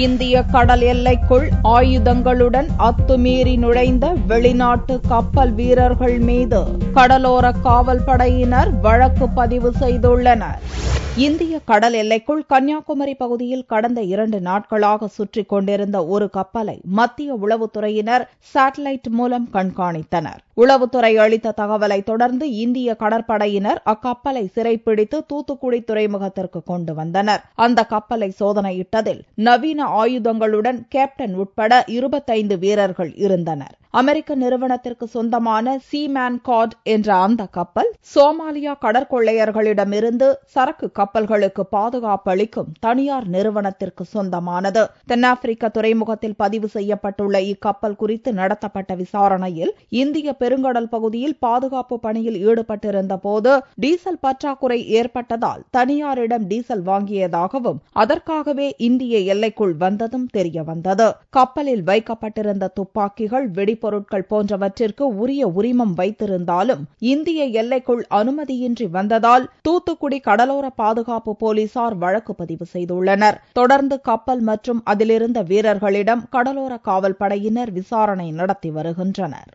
இந்திய கடல் எல்லைக்குள் ஆயுதங்களுடன் அத்துமீறி நுழைந்த வெளிநாட்டு கப்பல் வீரர்கள் மீது கடலோர காவல் படையினர் வழக்கு பதிவு செய்துள்ளனர். இந்திய கடல் எல்லைக்குள் கன்னியாகுமரி பகுதியில் கடந்த 2 நாட்களாக சுற்றிக் கொண்டிருந்த ஒரு கப்பலை மத்திய உளவுத்துறையினர் சேட்டலைட் மூலம் கண்காணித்தனர். உளவுத்துறை அளித்த தகவலை தொடர்ந்து இந்திய கடற்படையினர் அக்கப்பலை சிறைப்பிடித்து தூத்துக்குடி துறைமுகத்திற்கு கொண்டு வந்தனர். அந்த கப்பலை சோதனையிட்டதில் நவீன ஆயுதங்களுடன் கேப்டன் உட்பட 25 வீரர்கள் இருந்தனர். அமெரிக்க நிறுவனத்திற்கு சொந்தமான சீமேன் கார்ட் என்ற அந்த கப்பல் சோமாலியா கடற்கொள்ளையர்களிடமிருந்து சரக்கு கப்பல்களுக்கு பாதுகாப்பு அளிக்கும் தனியார் நிறுவனத்திற்கு சொந்தமானது. தென்னாப்பிரிக்க துறைமுகத்தில் பதிவு செய்யப்பட்டுள்ள இக்கப்பல் குறித்து நடத்தப்பட்ட விசாரணையில் இந்திய பெருங்கடல் பகுதியில் பாதுகாப்பு பணியில் ஈடுபட்டிருந்த போது டீசல் பற்றாக்குறை ஏற்பட்டதால் தனியாரிடம் டீசல் வாங்கியதாகவும் அதற்காகவே இந்திய எல்லைக்குள் வந்ததும் தெரியவந்தது. கப்பலில் வைக்கப்பட்டிருந்த துப்பாக்கிகள், வெடிப்பொருட்கள் போன்றவற்றிற்கு உரிய உரிமம் வைத்திருந்தாலும் இந்திய எல்லைக்குள் அனுமதியின்றி வந்ததால் தூத்துக்குடி கடலோர பாதுகாப்பு போலீசார் வழக்கு பதிவு செய்துள்ளனர். தொடர்ந்து கப்பல் மற்றும் அதிலிருந்த வீரர்களிடம் கடலோர காவல் படையினர் விசாரணை நடத்தி வருகின்றனர்.